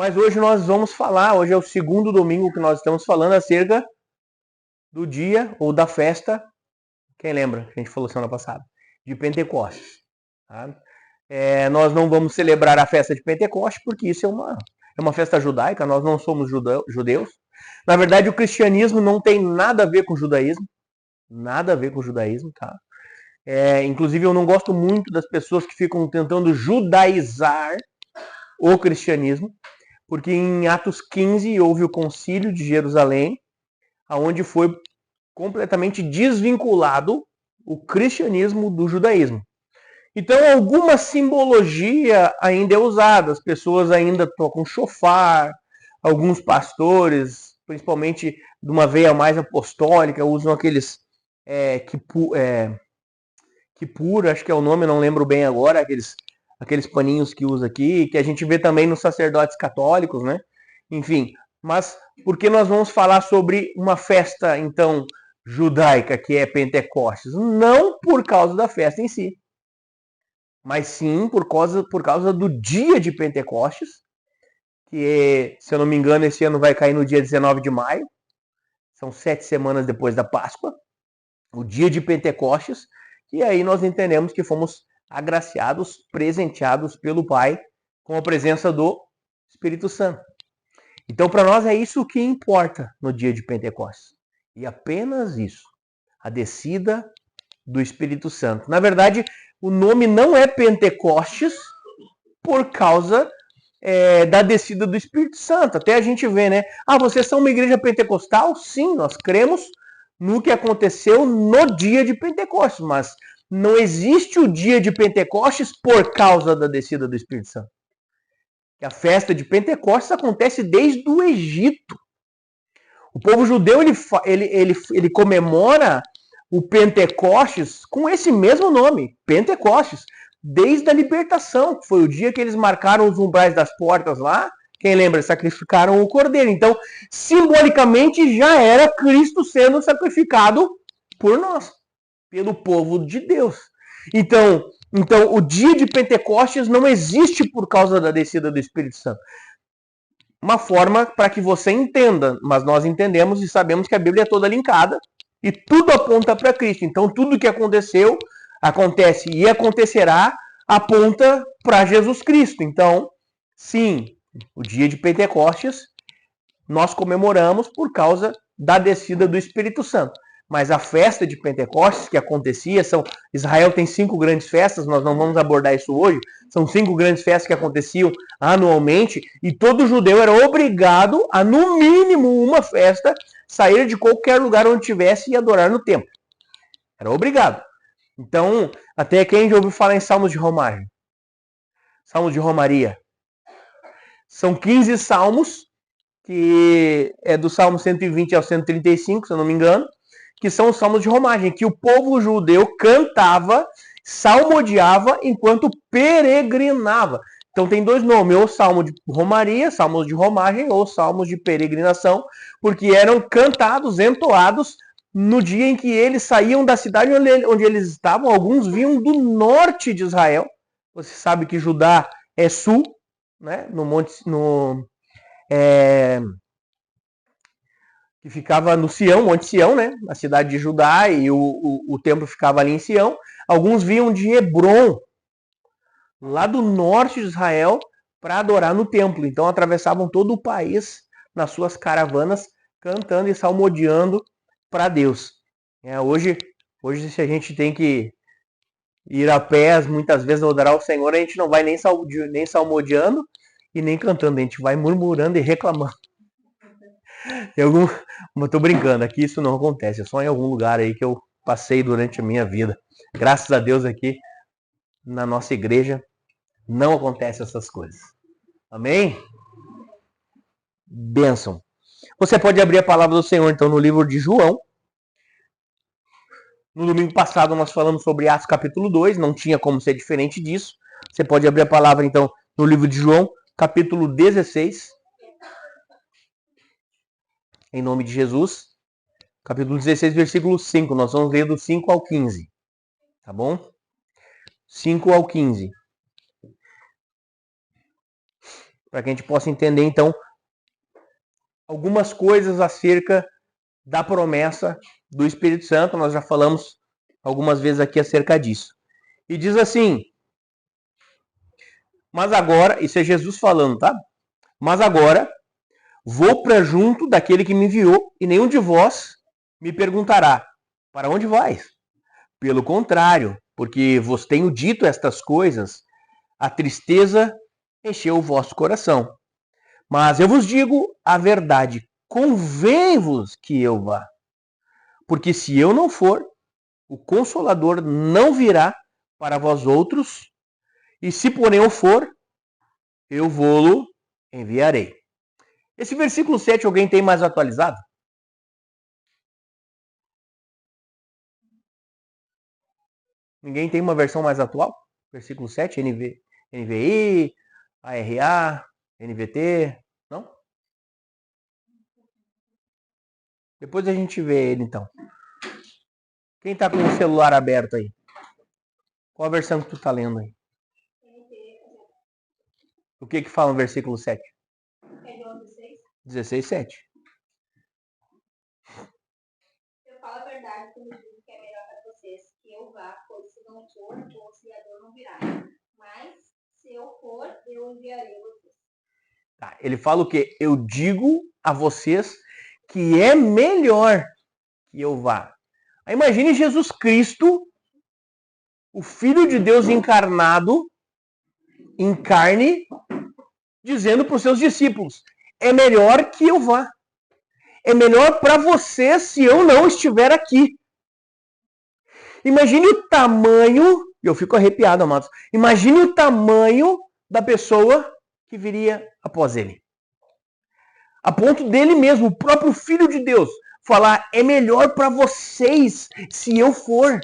Mas hoje nós vamos falar, hoje é o segundo domingo que nós estamos falando acerca do dia ou da festa, quem lembra que a gente falou semana passada, de Pentecostes. Tá? Nós não vamos celebrar a festa de Pentecostes porque isso é uma festa judaica, nós não somos judeus. Na verdade, o cristianismo não tem nada a ver com o judaísmo, nada a ver com o judaísmo, tá? Inclusive, eu não gosto muito das pessoas que ficam tentando judaizar o cristianismo, porque em Atos 15 houve o concílio de Jerusalém, onde foi completamente desvinculado o cristianismo do judaísmo. Então, alguma simbologia ainda é usada, as pessoas ainda tocam chofar, alguns pastores, principalmente de uma veia mais apostólica, usam aqueles kippur, acho que é o nome, não lembro bem agora, aqueles paninhos que usa aqui, que a gente vê também nos sacerdotes católicos, né? Enfim, mas porque nós vamos falar sobre uma festa, então, judaica, que é Pentecostes? Não por causa da festa em si, mas sim por causa do dia de Pentecostes, que, se eu não me engano, esse ano vai cair no dia 19 de maio, são 7 semanas depois da Páscoa, o dia de Pentecostes, e aí nós entendemos que fomos agraciados, presenteados pelo Pai com a presença do Espírito Santo. Então, para nós é isso que importa no dia de Pentecostes. E apenas isso, a descida do Espírito Santo. Na verdade, o nome não é Pentecostes por causa da descida do Espírito Santo. Até a gente vê, né? Vocês são uma igreja pentecostal? Sim, nós cremos no que aconteceu no dia de Pentecostes, mas não existe o dia de Pentecostes por causa da descida do Espírito Santo. Que a festa de Pentecostes acontece desde o Egito. O povo judeu ele comemora o Pentecostes com esse mesmo nome, Pentecostes, desde a libertação, que foi o dia que eles marcaram os umbrais das portas lá. Quem lembra? Sacrificaram o cordeiro. Então, simbolicamente, já era Cristo sendo sacrificado por nós, pelo povo de Deus. Então, o dia de Pentecostes não existe por causa da descida do Espírito Santo. Uma forma para que você entenda, mas nós entendemos e sabemos que a Bíblia é toda linkada e tudo aponta para Cristo. Então, tudo que aconteceu, acontece e acontecerá, aponta para Jesus Cristo. Então, sim, o dia de Pentecostes nós comemoramos por causa da descida do Espírito Santo. Mas a festa de Pentecostes que acontecia, Israel tem 5 grandes festas, nós não vamos abordar isso hoje, são 5 grandes festas que aconteciam anualmente, e todo judeu era obrigado a, no mínimo, uma festa, sair de qualquer lugar onde tivesse e adorar no templo. Era obrigado. Então, até quem já ouviu falar em salmos de romagem? Salmos de romaria. São 15 salmos, que é do Salmo 120 ao 135, se eu não me engano, que são os salmos de romagem, que o povo judeu cantava, salmodiava enquanto peregrinava. Então tem 2 nomes, ou salmo de romaria, salmos de romagem, ou salmos de peregrinação, porque eram cantados, entoados, no dia em que eles saíam da cidade onde eles estavam. Alguns vinham do norte de Israel. Você sabe que Judá é sul, né? Que ficava no Sião, Monte Sião, né? Na cidade de Judá, e o templo ficava ali em Sião. Alguns vinham de Hebron, lá do norte de Israel, para adorar no templo. Então atravessavam todo o país nas suas caravanas, cantando e salmodiando para Deus. Hoje, se a gente tem que ir a pés, muitas vezes adorar o Senhor, a gente não vai nem salmodiando e nem cantando, a gente vai murmurando e reclamando. Eu tô brincando, aqui isso não acontece, é só em algum lugar aí que eu passei durante a minha vida. Graças a Deus aqui na nossa igreja não acontecem essas coisas. Amém? Bênção. Você pode abrir a palavra do Senhor então no livro de João. No domingo passado nós falamos sobre Atos capítulo 2, não tinha como ser diferente disso. Você pode abrir a palavra então no livro de João, capítulo 16. Em nome de Jesus. Capítulo 16, versículo 5. Nós vamos ler do 5 ao 15. Tá bom? 5 ao 15. para que a gente possa entender, então, algumas coisas acerca da promessa do Espírito Santo. Nós já falamos algumas vezes aqui acerca disso. E diz assim: mas agora, isso é Jesus falando, tá? Mas agora, vou para junto daquele que me enviou, e nenhum de vós me perguntará: para onde vais? Pelo contrário, porque vos tenho dito estas coisas, a tristeza encheu o vosso coração. Mas eu vos digo a verdade, convém-vos que eu vá. Porque se eu não for, o Consolador não virá para vós outros, e se porém eu for, eu vou-lo enviarei. Esse versículo 7, alguém tem mais atualizado? Ninguém tem uma versão mais atual? Versículo 7, NVI, ARA, NVT, não? Depois a gente vê ele, então. Quem está com o celular aberto aí? Qual a versão que tu está lendo aí? O que fala no versículo 7? 16, 7. Eu falo a verdade quando digo que é melhor para vocês que eu vá, pois se não for, o Auxiliador não virá. Mas, se eu for, eu enviarei vocês. Tá, ele fala o quê? Eu digo a vocês que é melhor que eu vá. Aí imagine Jesus Cristo, o Filho de Deus encarnado, em carne, dizendo para os seus discípulos: é melhor que eu vá. É melhor para vocês se eu não estiver aqui. Imagine o tamanho, e eu fico arrepiado, amados. Imagine o tamanho da pessoa que viria após ele. A ponto dele mesmo, o próprio Filho de Deus, falar: é melhor para vocês se eu for.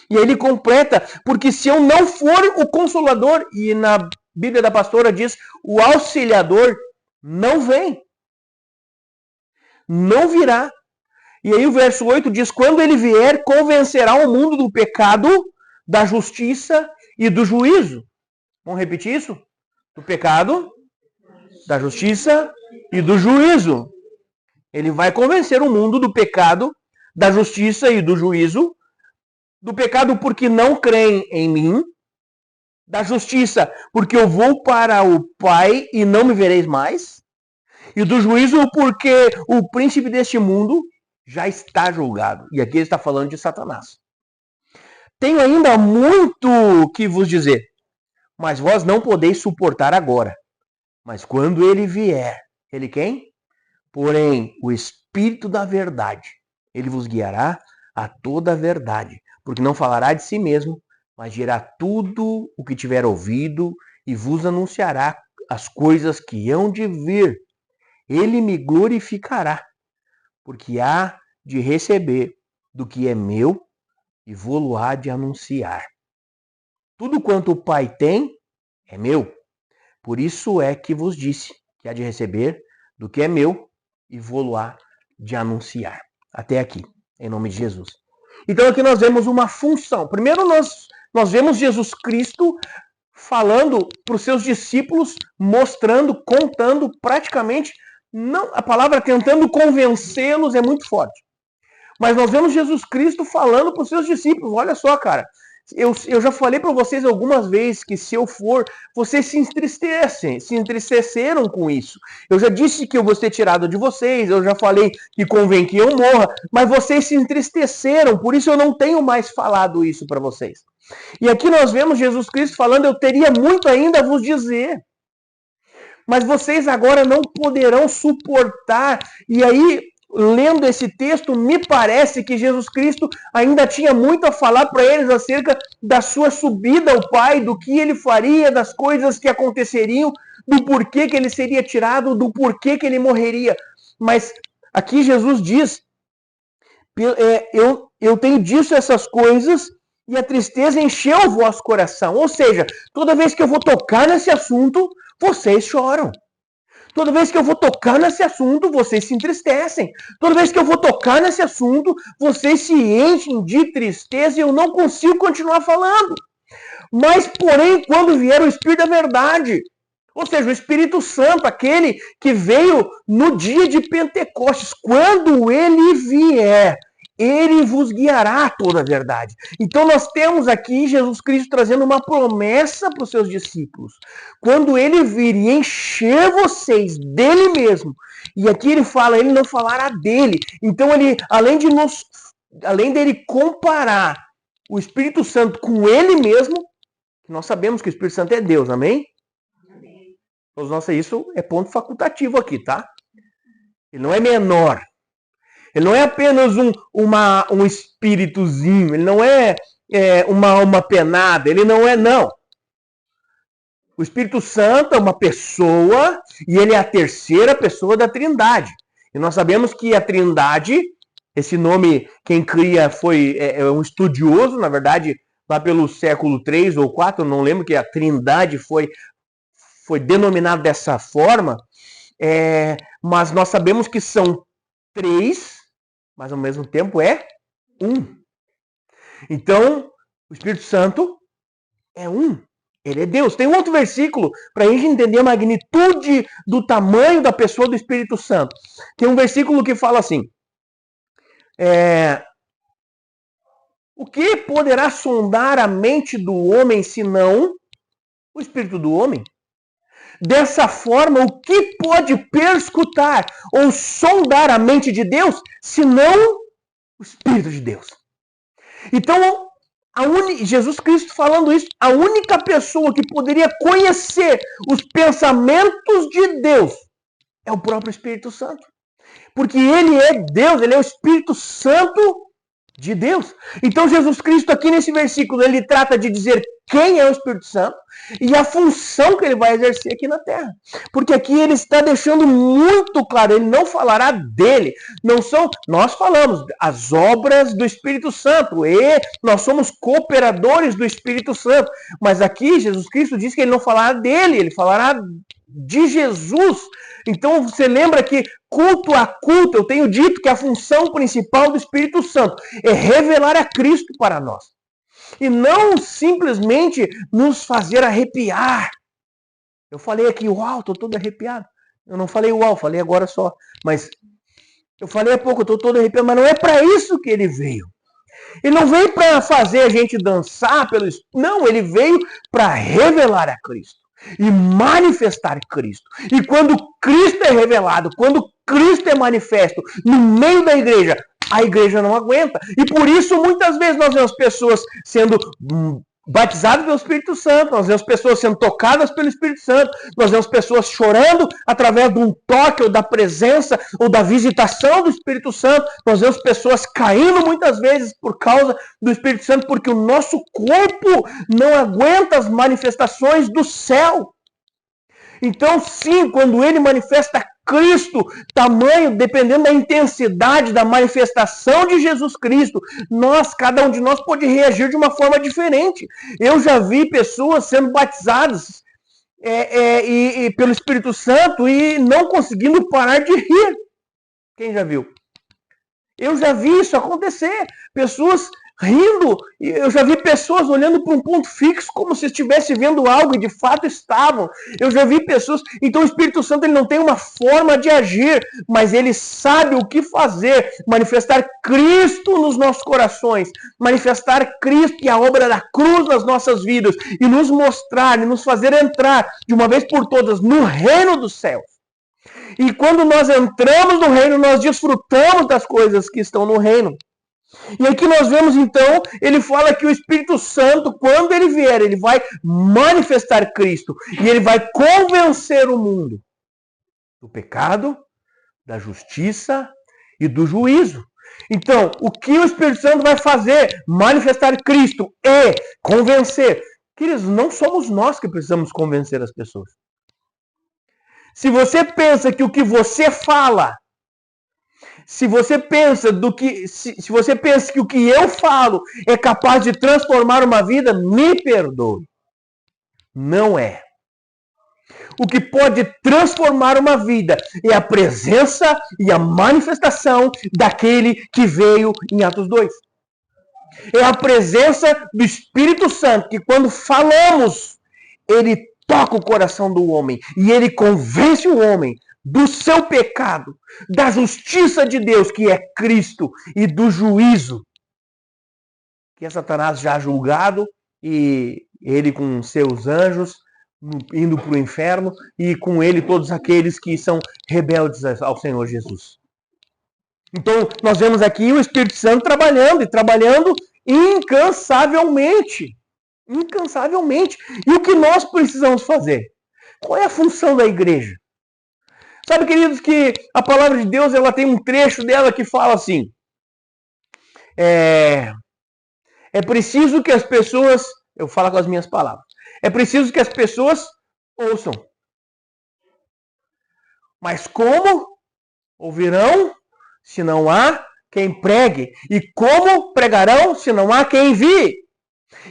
E aí ele completa: porque se eu não for, o Consolador, e na Bíblia da pastora diz, o Auxiliador não vem. Não virá. E aí o verso 8 diz: quando ele vier, convencerá o mundo do pecado, da justiça e do juízo. Vamos repetir isso? Do pecado, da justiça e do juízo. Ele vai convencer o mundo do pecado, da justiça e do juízo. Do pecado porque não creem em mim. Da justiça porque eu vou para o Pai e não me vereis mais. E do juízo porque o príncipe deste mundo já está julgado. E aqui ele está falando de Satanás. Tenho ainda muito que vos dizer, mas vós não podeis suportar agora. Mas quando ele vier, ele quem? Porém, o Espírito da verdade, ele vos guiará a toda a verdade, porque não falará de si mesmo, mas dirá tudo o que tiver ouvido e vos anunciará as coisas que hão de vir. Ele me glorificará, porque há de receber do que é meu e vou-lo há de anunciar. Tudo quanto o Pai tem é meu. Por isso é que vos disse que há de receber do que é meu e vou-lo há de anunciar. Até aqui, em nome de Jesus. Então aqui nós vemos uma função. Primeiro nós vemos Jesus Cristo falando para os seus discípulos, mostrando, contando praticamente, não, a palavra tentando convencê-los é muito forte. Mas nós vemos Jesus Cristo falando para os seus discípulos: olha só, cara, eu já falei para vocês algumas vezes que se eu for, vocês se entristeceram com isso. Eu já disse que eu vou ser tirado de vocês, eu já falei que convém que eu morra, mas vocês se entristeceram, por isso eu não tenho mais falado isso para vocês. E aqui nós vemos Jesus Cristo falando: eu teria muito ainda a vos dizer, mas vocês agora não poderão suportar. E aí, lendo esse texto, me parece que Jesus Cristo ainda tinha muito a falar para eles acerca da sua subida ao Pai, do que ele faria, das coisas que aconteceriam, do porquê que ele seria tirado, do porquê que ele morreria. Mas aqui Jesus diz: eu tenho dito essas coisas e a tristeza encheu o vosso coração. Ou seja, toda vez que eu vou tocar nesse assunto, vocês choram. Toda vez que eu vou tocar nesse assunto, vocês se entristecem. Toda vez que eu vou tocar nesse assunto, vocês se enchem de tristeza e eu não consigo continuar falando. Mas, porém, quando vier o Espírito da verdade, Ou seja, o Espírito Santo, aquele que veio no dia de Pentecostes, quando ele vier, ele vos guiará a toda a verdade. Então nós temos aqui Jesus Cristo trazendo uma promessa para os seus discípulos. Quando ele vir e encher vocês dele mesmo, e aqui ele fala, ele não falará dele. Então ele, além dele comparar o Espírito Santo com ele mesmo, nós sabemos que o Espírito Santo é Deus, amém? Nossa, isso é ponto facultativo aqui, tá? Ele não é menor. Ele não é apenas um espíritozinho. Ele não é, uma alma penada. Ele não é, não. O Espírito Santo é uma pessoa e ele é a terceira pessoa da Trindade. E nós sabemos que a Trindade, esse nome, quem cria foi um estudioso, na verdade, lá pelo século 3 ou 4, não lembro que a Trindade foi denominado dessa forma, mas nós sabemos que são 3, mas ao mesmo tempo é 1. Então, o Espírito Santo é 1. Ele é Deus. Tem um outro versículo para a gente entender a magnitude do tamanho da pessoa do Espírito Santo. Tem um versículo que fala assim, o que poderá sondar a mente do homem senão o Espírito do homem? Dessa forma, o que pode perscrutar ou sondar a mente de Deus, senão o Espírito de Deus? Então, Jesus Cristo falando isso, a única pessoa que poderia conhecer os pensamentos de Deus é o próprio Espírito Santo. Porque ele é Deus, ele é o Espírito Santo de Deus. Então Jesus Cristo aqui nesse versículo, ele trata de dizer quem é o Espírito Santo e a função que ele vai exercer aqui na Terra. Porque aqui ele está deixando muito claro, ele não falará dele. Nós falamos as obras do Espírito Santo e nós somos cooperadores do Espírito Santo. Mas aqui Jesus Cristo diz que ele não falará dele, ele falará de Jesus. Então você lembra que culto a culto, eu tenho dito que a função principal do Espírito Santo é revelar a Cristo para nós. E não simplesmente nos fazer arrepiar. Eu falei aqui, uau, estou todo arrepiado. Eu não falei uau, falei agora só. Mas eu falei há pouco, eu estou todo arrepiado, mas não é para isso que ele veio. Ele não veio para fazer a gente dançar pelo Espírito. Não, ele veio para revelar a Cristo e manifestar Cristo. E quando Cristo é revelado, quando Cristo é manifesto no meio da igreja, a igreja não aguenta. E por isso, muitas vezes, nós vemos pessoas sendo batizadas pelo Espírito Santo, nós vemos pessoas sendo tocadas pelo Espírito Santo, nós vemos pessoas chorando através de um toque, ou da presença, ou da visitação do Espírito Santo, nós vemos pessoas caindo muitas vezes por causa do Espírito Santo, porque o nosso corpo não aguenta as manifestações do céu. Então, sim, quando ele manifesta Cristo, tamanho, dependendo da intensidade da manifestação de Jesus Cristo, cada um de nós pode reagir de uma forma diferente. Eu já vi pessoas sendo batizadas pelo Espírito Santo e não conseguindo parar de rir. Quem já viu? Eu já vi isso acontecer. Pessoas rindo, eu já vi pessoas olhando para um ponto fixo como se estivesse vendo algo e de fato estavam. Eu já vi pessoas, então o Espírito Santo ele não tem uma forma de agir, mas ele sabe o que fazer, manifestar Cristo nos nossos corações, manifestar Cristo e a obra da cruz nas nossas vidas e nos mostrar, e nos fazer entrar de uma vez por todas no reino dos céus. E quando nós entramos no reino, nós desfrutamos das coisas que estão no reino. E aqui nós vemos então, ele fala que o Espírito Santo, quando ele vier, ele vai manifestar Cristo. E ele vai convencer o mundo do pecado, da justiça e do juízo. Então, o que o Espírito Santo vai fazer? Manifestar Cristo e convencer. Queridos, não somos nós que precisamos convencer as pessoas. Se você pensa que o que você fala, se você pensa que o que eu falo é capaz de transformar uma vida, me perdoe. Não é. O que pode transformar uma vida é a presença e a manifestação daquele que veio em Atos 2. É a presença do Espírito Santo, que quando falamos, ele toca o coração do homem e ele convence o homem do seu pecado, da justiça de Deus, que é Cristo, e do juízo, que é Satanás já julgado, e ele com seus anjos indo para o inferno, e com ele todos aqueles que são rebeldes ao Senhor Jesus. Então, nós vemos aqui o Espírito Santo trabalhando, e trabalhando incansavelmente. Incansavelmente. E o que nós precisamos fazer? Qual é a função da igreja? Sabe, queridos, que a palavra de Deus, ela tem um trecho dela que fala assim: é preciso que as pessoas, eu falo com as minhas palavras, é preciso que as pessoas ouçam. Mas como ouvirão se não há quem pregue? E como pregarão se não há quem envie?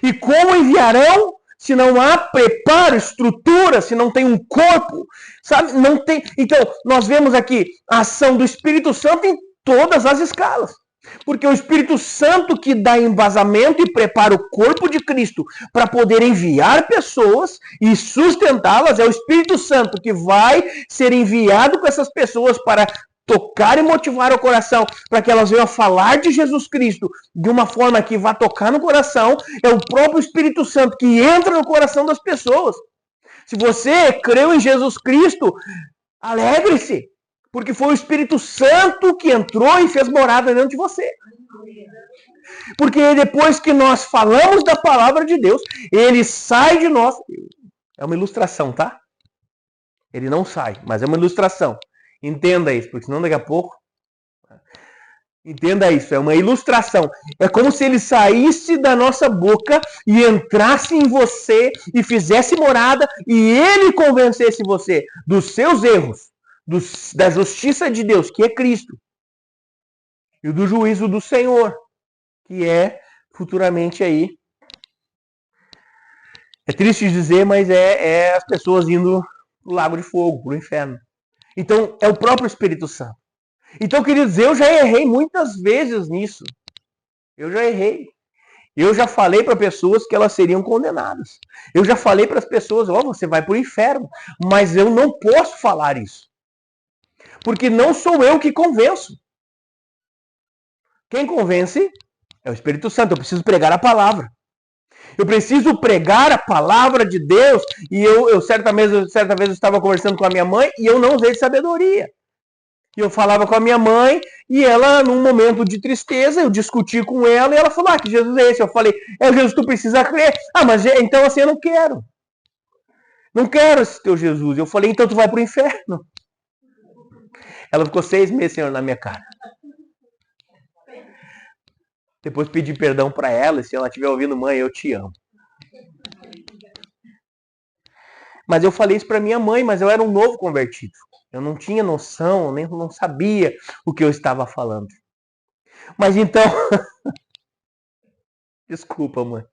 E como enviarão se não há preparo, estrutura, se não tem um corpo, sabe? Não tem. Então, nós vemos aqui a ação do Espírito Santo em todas as escalas. Porque é o Espírito Santo que dá embasamento e prepara o corpo de Cristo para poder enviar pessoas e sustentá-las. É o Espírito Santo que vai ser enviado com essas pessoas para tocar e motivar o coração, para que elas venham a falar de Jesus Cristo de uma forma que vá tocar no coração. É o próprio Espírito Santo que entra no coração das pessoas. Se você creu em Jesus Cristo, alegre-se, porque foi o Espírito Santo que entrou e fez morada dentro de você. Porque depois que nós falamos da palavra de Deus, ele sai de nós. É uma ilustração, tá? Ele não sai, mas é uma ilustração. Entenda isso, porque senão daqui a pouco... Entenda isso, é uma ilustração. É como se ele saísse da nossa boca e entrasse em você e fizesse morada e ele convencesse você dos seus erros, da justiça de Deus, que é Cristo, e do juízo do Senhor, que é futuramente aí. É triste dizer, mas é as pessoas indo pro lago de fogo, pro inferno. Então, é o próprio Espírito Santo. Então, queridos, eu já errei muitas vezes nisso. Eu já errei. Eu já falei para pessoas que elas seriam condenadas. Eu já falei para as pessoas, você vai para o inferno. Mas eu não posso falar isso. Porque não sou eu que convenço. Quem convence é o Espírito Santo. Eu preciso pregar a palavra. Eu preciso pregar a palavra de Deus. E eu certa vez eu estava conversando com a minha mãe e eu não usei de sabedoria. E eu falava com a minha mãe e ela, num momento de tristeza, eu discuti com ela e ela falou, que Jesus é esse? Eu falei, é o Jesus que tu precisa crer. Mas então assim eu não quero. Não quero esse teu Jesus. Eu falei, então tu vai pro inferno. Ela ficou 6 meses, Senhor, na minha cara. Depois pedi perdão para ela, e se ela estiver ouvindo, mãe, eu te amo. Mas eu falei isso para minha mãe, mas eu era um novo convertido. Eu não tinha noção, nem não sabia o que eu estava falando. Mas então... Desculpa, mãe.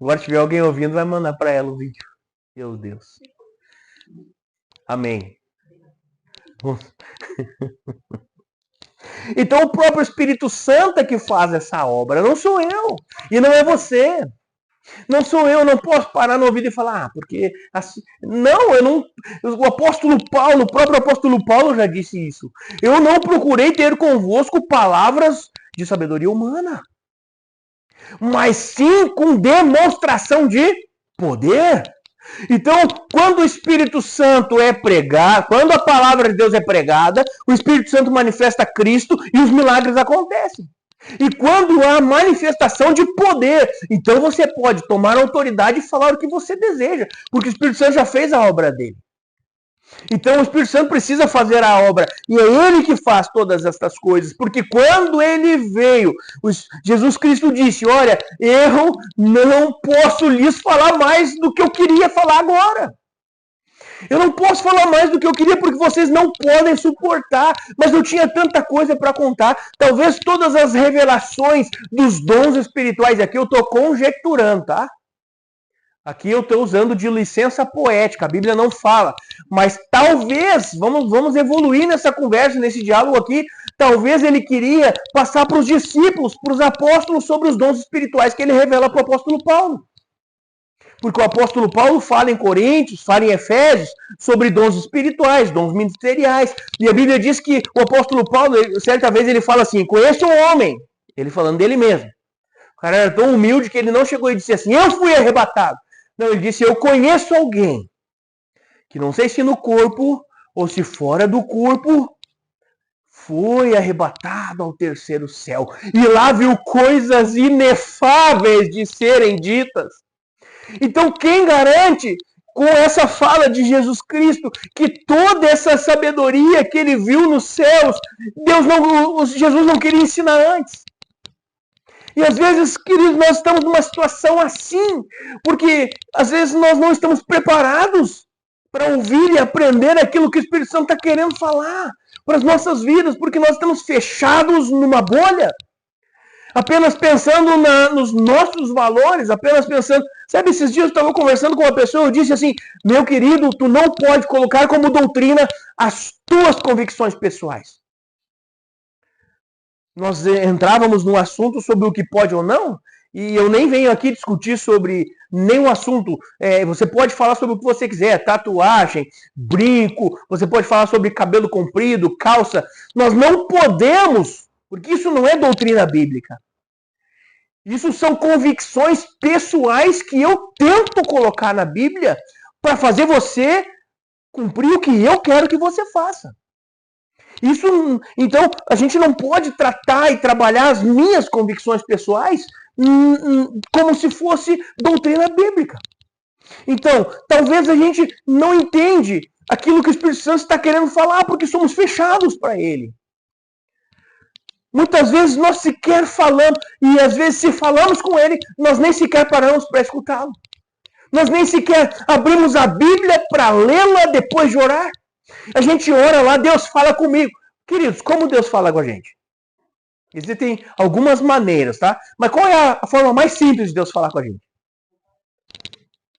Agora, se tiver alguém ouvindo, vai mandar para ela o vídeo. Meu Deus. Amém. Então o próprio Espírito Santo é que faz essa obra, não sou eu, e não é você. Não sou eu, não posso parar no ouvido e falar, porque assim... Não, eu não. O apóstolo Paulo, o próprio apóstolo Paulo já disse isso. Eu não procurei ter convosco palavras de sabedoria humana, mas sim com demonstração de poder. Então, quando o Espírito Santo é pregado, quando a palavra de Deus é pregada, o Espírito Santo manifesta Cristo e os milagres acontecem. E quando há manifestação de poder, então você pode tomar autoridade e falar o que você deseja, porque o Espírito Santo já fez a obra dele. Então o Espírito Santo precisa fazer a obra, e é ele que faz todas estas coisas, porque quando ele veio, Jesus Cristo disse, olha, eu não posso lhes falar mais do que eu queria falar agora. Eu não posso falar mais do que eu queria porque vocês não podem suportar. Mas eu tinha tanta coisa para contar. Talvez todas as revelações dos dons espirituais, aqui eu estou conjecturando, tá? Aqui eu estou usando de licença poética. A Bíblia não fala. Mas talvez, vamos evoluir nessa conversa, nesse diálogo aqui. Talvez ele queria passar para os discípulos, para os apóstolos, sobre os dons espirituais que ele revela para o apóstolo Paulo. Porque o apóstolo Paulo fala em Coríntios, fala em Efésios, sobre dons espirituais, dons ministeriais. E a Bíblia diz que o apóstolo Paulo, certa vez ele fala assim, conheço um homem, ele falando dele mesmo. O cara era tão humilde que ele não chegou e disse assim, eu fui arrebatado. Não, ele disse, eu conheço alguém, que não sei se no corpo ou se fora do corpo, foi arrebatado ao terceiro céu. E lá viu coisas inefáveis de serem ditas. Então, quem garante, com essa fala de Jesus Cristo, que toda essa sabedoria que ele viu nos céus, Jesus não queria ensinar antes? E às vezes, queridos, nós estamos numa situação assim, porque às vezes nós não estamos preparados para ouvir e aprender aquilo que o Espírito Santo está querendo falar para as nossas vidas, porque nós estamos fechados numa bolha. Apenas pensando nos nossos valores, apenas pensando... Sabe, esses dias eu estava conversando com uma pessoa, eu disse assim, meu querido, tu não pode colocar como doutrina as tuas convicções pessoais. Nós entrávamos num assunto sobre o que pode ou não, e eu nem venho aqui discutir sobre nenhum assunto. Você pode falar sobre o que você quiser, tatuagem, brinco, você pode falar sobre cabelo comprido, calça. Nós não podemos... Porque isso não é doutrina bíblica. Isso são convicções pessoais que eu tento colocar na Bíblia para fazer você cumprir o que eu quero que você faça. Então, a gente não pode tratar e trabalhar as minhas convicções pessoais como se fosse doutrina bíblica. Então, talvez a gente não entende aquilo que o Espírito Santo está querendo falar porque somos fechados para ele. Muitas vezes nós sequer falamos, e às vezes se falamos com ele, nós nem sequer paramos para escutá-lo. Nós nem sequer abrimos a Bíblia para lê-la depois de orar. A gente ora lá, Deus fala comigo. Queridos, como Deus fala com a gente? Existem algumas maneiras, tá? Mas qual é a forma mais simples de Deus falar com a gente?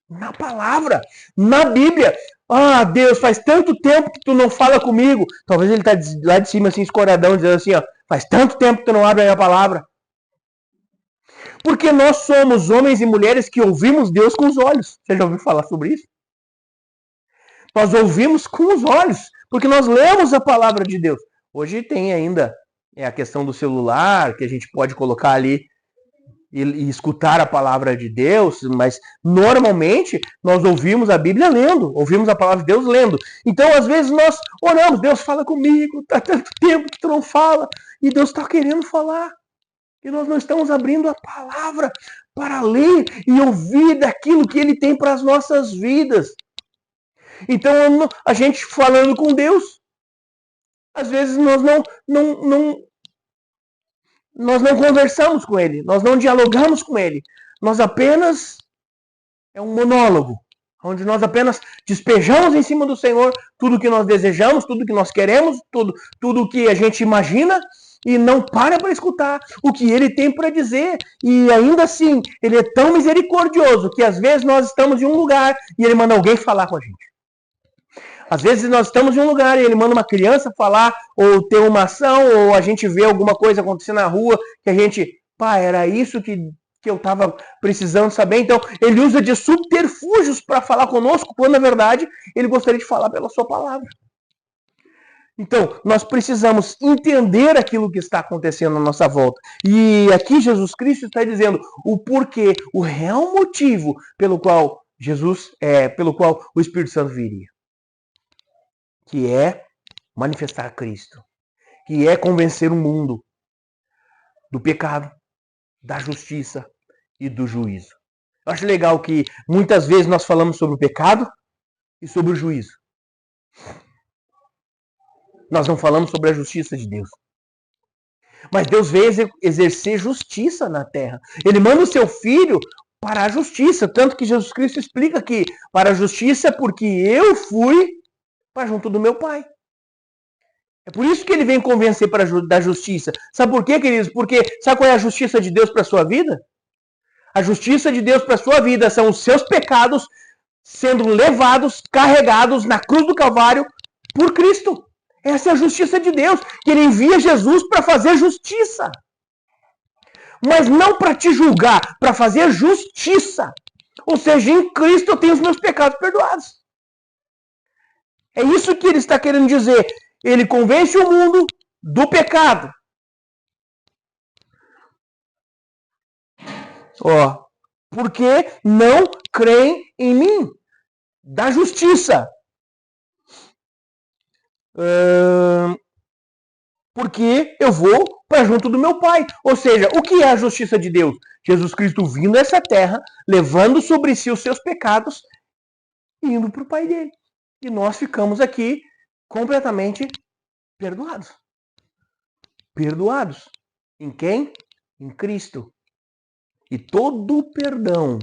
Na palavra, na Bíblia. Ah, Deus, faz tanto tempo que tu não fala comigo. Talvez ele está lá de cima, assim, escoradão, dizendo assim, ó, faz tanto tempo que tu não abre a minha palavra. Porque nós somos homens e mulheres que ouvimos Deus com os olhos. Você já ouviu falar sobre isso? Nós ouvimos com os olhos, porque nós lemos a palavra de Deus. Hoje tem ainda a questão do celular, que a gente pode colocar ali e escutar a palavra de Deus, mas normalmente nós ouvimos a Bíblia lendo, ouvimos a palavra de Deus lendo. Então, às vezes nós oramos, Deus fala comigo, tá tanto tempo que tu não fala, e Deus está querendo falar. E nós não estamos abrindo a palavra para ler e ouvir daquilo que Ele tem para as nossas vidas. Então, a gente falando com Deus, às vezes nós não conversamos com Ele, nós não dialogamos com Ele. Nós apenas... É um monólogo, onde nós apenas despejamos em cima do Senhor tudo o que nós desejamos, tudo o que nós queremos, tudo o que a gente imagina, e não para escutar o que Ele tem para dizer. E ainda assim, Ele é tão misericordioso que às vezes nós estamos em um lugar e Ele manda alguém falar com a gente. Às vezes nós estamos em um lugar e ele manda uma criança falar, ou ter uma ação, ou a gente vê alguma coisa acontecer na rua, que a gente, era isso que eu estava precisando saber. Então, ele usa de subterfúgios para falar conosco, quando na verdade ele gostaria de falar pela sua palavra. Então, nós precisamos entender aquilo que está acontecendo à nossa volta. E aqui Jesus Cristo está dizendo o porquê, o real motivo pelo qual o Espírito Santo viria. Que é manifestar Cristo, que é convencer o mundo do pecado, da justiça e do juízo. Eu acho legal que muitas vezes nós falamos sobre o pecado e sobre o juízo. Nós não falamos sobre a justiça de Deus. Mas Deus veio exercer justiça na terra. Ele manda o seu Filho para a justiça, tanto que Jesus Cristo explica que para a justiça é porque eu fui para junto do meu Pai. É por isso que ele vem convencer da justiça. Sabe por quê, queridos? Porque sabe qual é a justiça de Deus para a sua vida? A justiça de Deus para a sua vida são os seus pecados sendo levados, carregados na cruz do Calvário por Cristo. Essa é a justiça de Deus, que Ele envia Jesus para fazer justiça. Mas não para te julgar, para fazer justiça. Ou seja, em Cristo eu tenho os meus pecados perdoados. É isso que ele está querendo dizer. Ele convence o mundo do pecado. Ó, porque não creem em mim. Da justiça. Porque eu vou para junto do meu Pai. Ou seja, o que é a justiça de Deus? Jesus Cristo vindo a essa terra, levando sobre si os seus pecados e indo para o Pai dele. E nós ficamos aqui completamente perdoados. Perdoados. Em quem? Em Cristo. E todo o perdão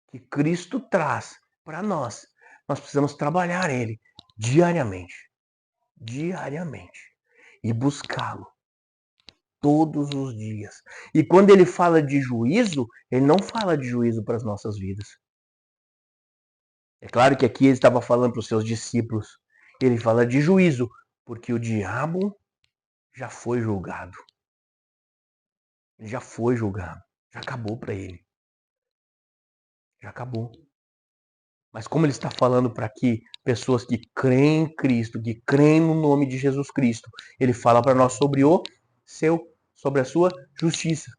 que Cristo traz para nós precisamos trabalhar ele diariamente. Diariamente. E buscá-lo todos os dias. E quando ele fala de juízo, ele não fala de juízo para as nossas vidas. É claro que aqui ele estava falando para os seus discípulos. Ele fala de juízo, porque o diabo já foi julgado. Ele já foi julgado. Já acabou para ele. Já acabou. Mas como ele está falando para aqui, pessoas que creem em Cristo, que creem no nome de Jesus Cristo, ele fala para nós sobre a sua justiça,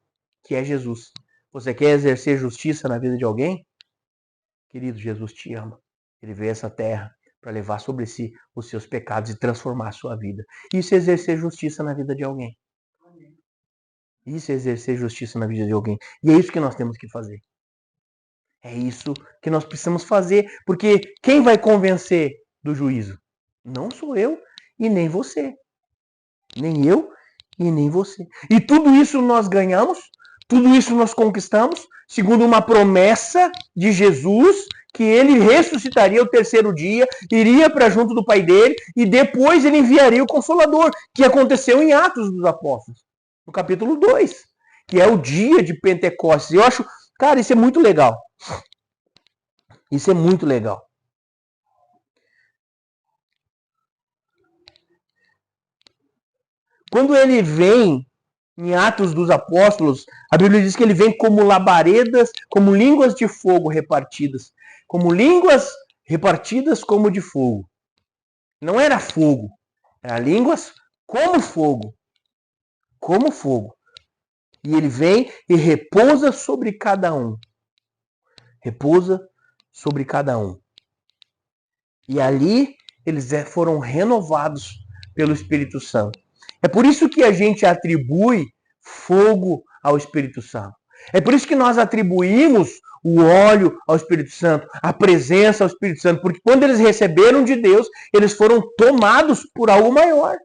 que é Jesus. Você quer exercer justiça na vida de alguém? Querido, Jesus te ama. Ele veio a essa terra para levar sobre si os seus pecados e transformar a sua vida. Isso é exercer justiça na vida de alguém. Isso é exercer justiça na vida de alguém. E é isso que nós temos que fazer. É isso que nós precisamos fazer, porque quem vai convencer do juízo? Não sou eu e nem você. Nem eu e nem você. E tudo isso nós ganhamos, tudo isso nós conquistamos, segundo uma promessa de Jesus, que ele ressuscitaria o terceiro dia, iria para junto do Pai dele, e depois ele enviaria o Consolador, que aconteceu em Atos dos Apóstolos, no capítulo 2, que é o dia de Pentecostes. Eu acho, cara, isso é muito legal. Isso é muito legal. Quando ele vem em Atos dos Apóstolos, a Bíblia diz que ele vem como labaredas, como línguas de fogo repartidas. Como línguas repartidas como de fogo. Não era fogo, era línguas como fogo. Como fogo. E ele vem e repousa sobre cada um. Repousa sobre cada um. E ali eles foram renovados pelo Espírito Santo. É por isso que a gente atribui fogo ao Espírito Santo. É por isso que nós atribuímos o óleo ao Espírito Santo, a presença ao Espírito Santo, porque quando eles receberam de Deus, eles foram tomados por algo maior.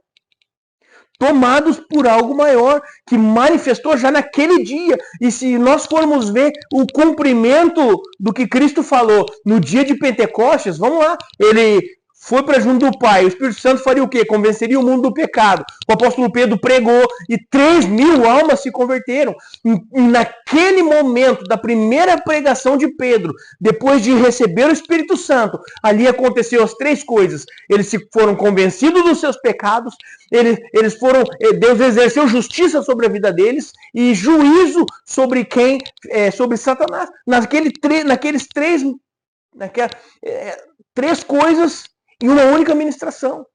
Tomados por algo maior, que manifestou já naquele dia. E se nós formos ver o cumprimento do que Cristo falou no dia de Pentecostes, vamos lá, ele foi para junto do Pai, o Espírito Santo faria o quê? Convenceria o mundo do pecado. O apóstolo Pedro pregou e 3.000 almas se converteram. E naquele momento da primeira pregação de Pedro, depois de receber o Espírito Santo, ali aconteceu as três coisas. Eles foram convencidos dos seus pecados, Deus exerceu justiça sobre a vida deles e juízo sobre sobre Satanás. Naqueles três coisas em uma única ministração.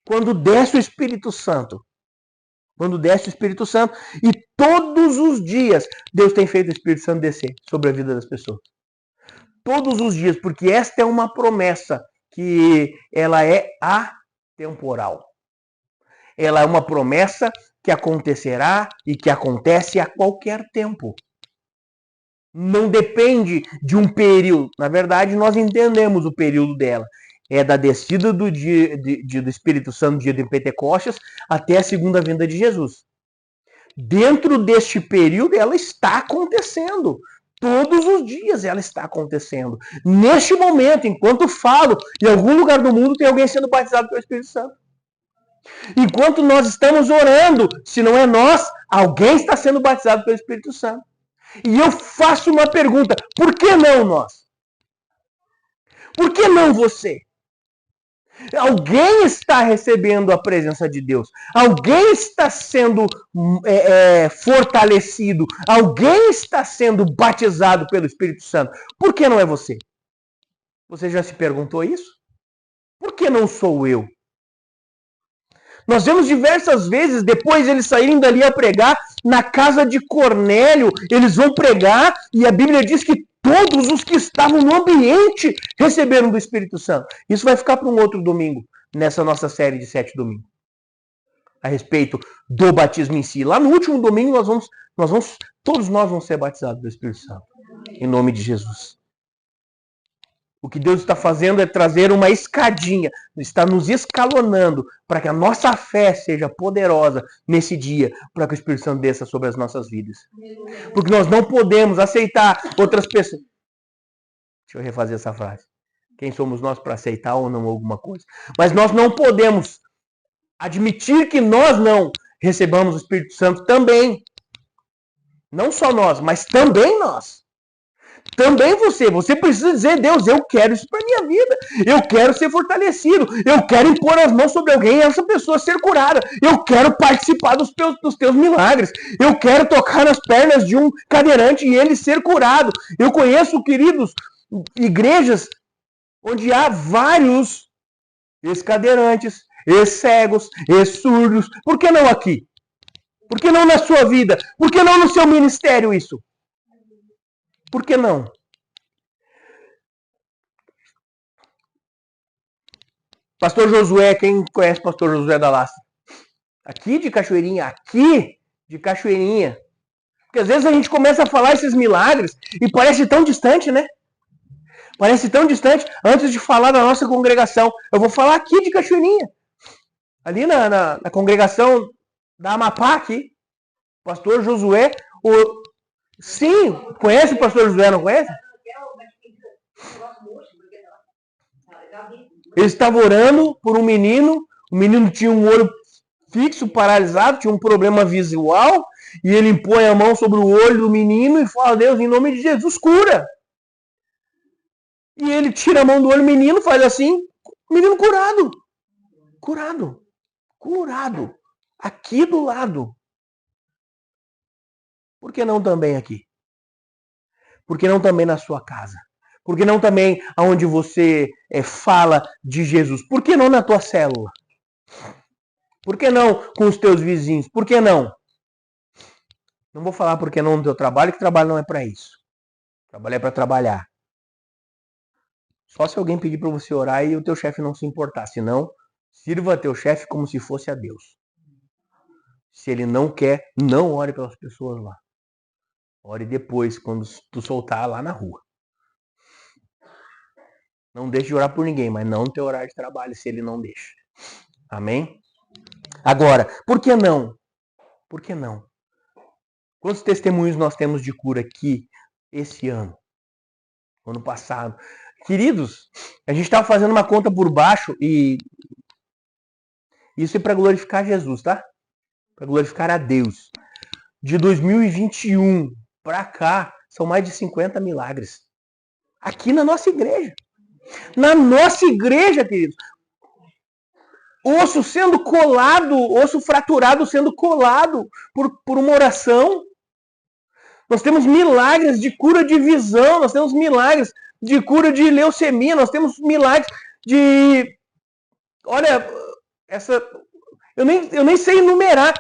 Quando desce o Espírito Santo. Quando desce o Espírito Santo. E todos os dias Deus tem feito o Espírito Santo descer sobre a vida das pessoas. Todos os dias, porque esta é uma promessa que ela é atemporal. Ela é uma promessa que acontecerá e que acontece a qualquer tempo. Não depende de um período. Na verdade, nós entendemos o período dela. É da descida do Espírito Santo no dia de Pentecostes até a segunda vinda de Jesus. Dentro deste período, ela está acontecendo. Todos os dias ela está acontecendo. Neste momento, enquanto falo, em algum lugar do mundo tem alguém sendo batizado pelo Espírito Santo. Enquanto nós estamos orando, se não é nós, alguém está sendo batizado pelo Espírito Santo. E eu faço uma pergunta: por que não nós? Por que não você? Alguém está recebendo a presença de Deus. Alguém está sendo fortalecido. Alguém está sendo batizado pelo Espírito Santo. Por que não é você? Você já se perguntou isso? Por que não sou eu? Nós vemos diversas vezes, depois eles saírem dali a pregar, na casa de Cornélio, eles vão pregar e a Bíblia diz que todos os que estavam no ambiente receberam do Espírito Santo. Isso vai ficar para um outro domingo, nessa nossa série de 7 domingos. A respeito do batismo em si. Lá no último domingo todos nós vamos ser batizados do Espírito Santo. Em nome de Jesus. O que Deus está fazendo é trazer uma escadinha, está nos escalonando para que a nossa fé seja poderosa nesse dia, para que o Espírito Santo desça sobre as nossas vidas. Porque nós não podemos aceitar outras pessoas. Deixa eu refazer essa frase. Quem somos nós para aceitar ou não alguma coisa? Mas nós não podemos admitir que nós não recebamos o Espírito Santo também. Não só nós, mas também nós. Também você precisa dizer, Deus, eu quero isso para minha vida, eu quero ser fortalecido, eu quero impor as mãos sobre alguém e essa pessoa ser curada, eu quero participar dos teus milagres, eu quero tocar nas pernas de um cadeirante e ele ser curado. Eu conheço, queridos, igrejas onde há vários ex-cadeirantes, ex-cegos, ex-surdos. Por que não aqui? Por que não na sua vida? Por que não no seu ministério isso? Por que não? Pastor Josué, quem conhece Pastor Josué da Lastra? Aqui de Cachoeirinha. Porque às vezes a gente começa a falar esses milagres e parece tão distante, né? Parece tão distante. Antes de falar da nossa congregação, eu vou falar aqui de Cachoeirinha. Ali na congregação da Amapá aqui. Pastor Josué, sim, conhece o pastor Josué, não conhece? Ele estava orando por um menino, o menino tinha um olho fixo, paralisado, tinha um problema visual, e ele impõe a mão sobre o olho do menino e fala, Deus, em nome de Jesus, cura. E ele tira a mão do olho do menino, faz assim, o menino curado. Curado. Aqui do lado. Por que não também aqui? Por que não também na sua casa? Por que não também onde você fala de Jesus? Por que não na tua célula? Por que não com os teus vizinhos? Por que não? Não vou falar por que não no teu trabalho, que trabalho não é para isso. Trabalho é para trabalhar. Só se alguém pedir para você orar e o teu chefe não se importar. Senão, sirva teu chefe como se fosse a Deus. Se ele não quer, não ore pelas pessoas lá. Ore depois, quando tu soltar lá na rua. Não deixe de orar por ninguém, mas não no teu horário de trabalho, se ele não deixa. Amém? Agora, por que não? Por que não? Quantos testemunhos nós temos de cura aqui esse ano? Ano passado. Queridos, a gente estava fazendo uma conta por baixo e isso é para glorificar Jesus, tá? Para glorificar a Deus. De 2021 para cá, são mais de 50 milagres. Aqui na nossa igreja. Na nossa igreja, queridos. Osso sendo colado, osso fraturado sendo colado por uma oração. Nós temos milagres de cura de visão, nós temos milagres de cura de leucemia, nós temos milagres de... Olha, eu nem sei enumerar.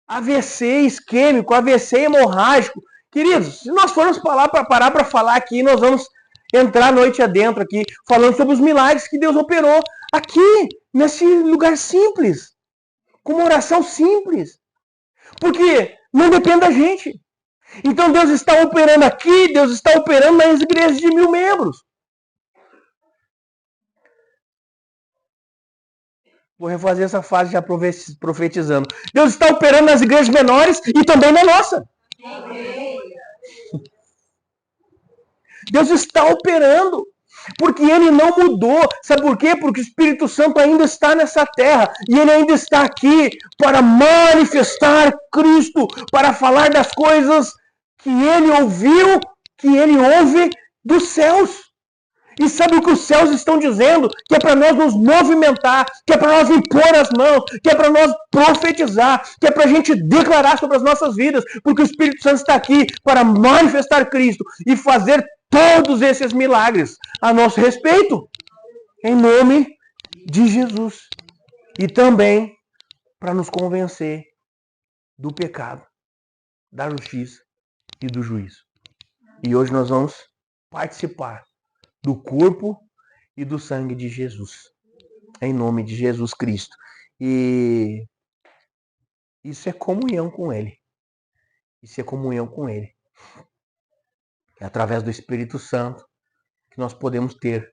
AVC isquêmico, AVC hemorrágico. Queridos, se nós formos parar para falar aqui, nós vamos entrar noite adentro aqui, falando sobre os milagres que Deus operou aqui, nesse lugar simples, com uma oração simples. Porque não depende da gente. Então Deus está operando aqui, Deus está operando nas igrejas de 1000 membros. Vou refazer essa fase já profetizando. Deus está operando nas igrejas menores e também na nossa. Deus está operando. Porque Ele não mudou. Sabe por quê? Porque o Espírito Santo ainda está nessa terra. E Ele ainda está aqui para manifestar Cristo. Para falar das coisas que Ele ouviu, que Ele ouve dos céus. E sabe o que os céus estão dizendo? Que é para nós nos movimentar, que é para nós impor as mãos, que é para nós profetizar, que é para a gente declarar sobre as nossas vidas, porque o Espírito Santo está aqui para manifestar Cristo e fazer todos esses milagres a nosso respeito, em nome de Jesus. E também para nos convencer do pecado, da justiça e do juízo. E hoje nós vamos participar do corpo e do sangue de Jesus, em nome de Jesus Cristo. E isso é comunhão com Ele. Isso é comunhão com Ele. É através do Espírito Santo que nós podemos ter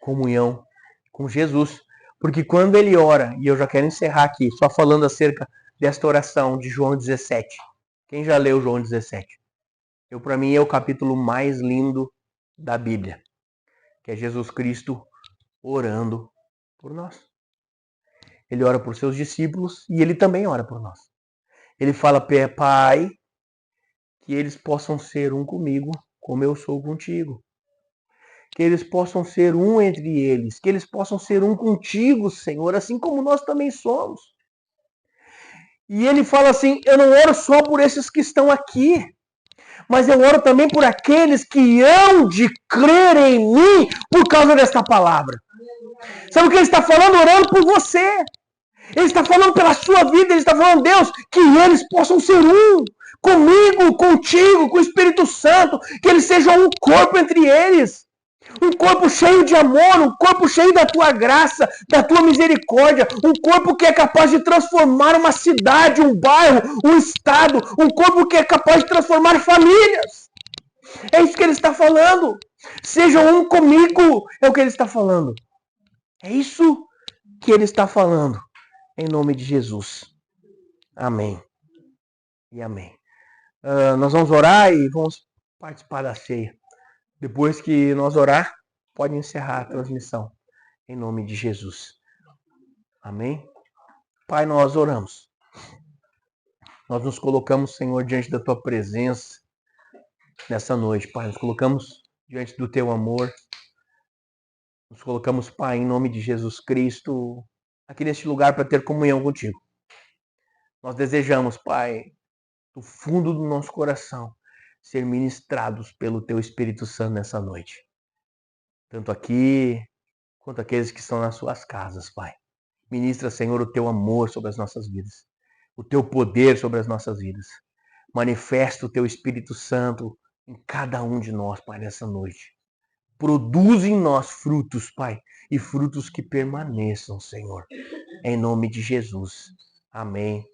comunhão com Jesus. Porque quando Ele ora, e eu já quero encerrar aqui, só falando acerca desta oração de João 17. Quem já leu João 17? Para mim, é o capítulo mais lindo da Bíblia. Que é Jesus Cristo orando por nós. Ele ora por seus discípulos e Ele também ora por nós. Ele fala, Pai, que eles possam ser um comigo, como eu sou contigo. Que eles possam ser um entre eles. Que eles possam ser um contigo, Senhor, assim como nós também somos. E Ele fala assim, eu não oro só por esses que estão aqui, mas eu oro também por aqueles que hão de crer em mim por causa desta palavra. Sabe o que Ele está falando? Orando por você. Ele está falando pela sua vida, Ele está falando, Deus, que eles possam ser um. Comigo, contigo, com o Espírito Santo. Que eles sejam um corpo entre eles. Um corpo cheio de amor, um corpo cheio da tua graça, da tua misericórdia. Um corpo que é capaz de transformar uma cidade, um bairro, um estado. Um corpo que é capaz de transformar famílias. É isso que Ele está falando. Sejam um comigo, é o que Ele está falando. É isso que Ele está falando. Em nome de Jesus. Amém. E amém. Nós vamos orar e vamos participar da ceia. Depois que nós orar, pode encerrar a transmissão. Em nome de Jesus. Amém. Pai, nós oramos. Nós nos colocamos, Senhor, diante da Tua presença nessa noite, Pai. Nos colocamos diante do Teu amor. Nos colocamos, Pai, em nome de Jesus Cristo, aqui neste lugar para ter comunhão contigo. Nós desejamos, Pai, do fundo do nosso coração, ser ministrados pelo Teu Espírito Santo nessa noite. Tanto aqui, quanto aqueles que estão nas suas casas, Pai. Ministra, Senhor, o Teu amor sobre as nossas vidas. O Teu poder sobre as nossas vidas. Manifesta o Teu Espírito Santo em cada um de nós, Pai, nessa noite. Produz em nós frutos, Pai, e frutos que permaneçam, Senhor. Em nome de Jesus. Amém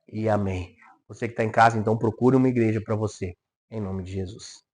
e amém. Você que está em casa, então procure uma igreja para você. Em nome de Jesus.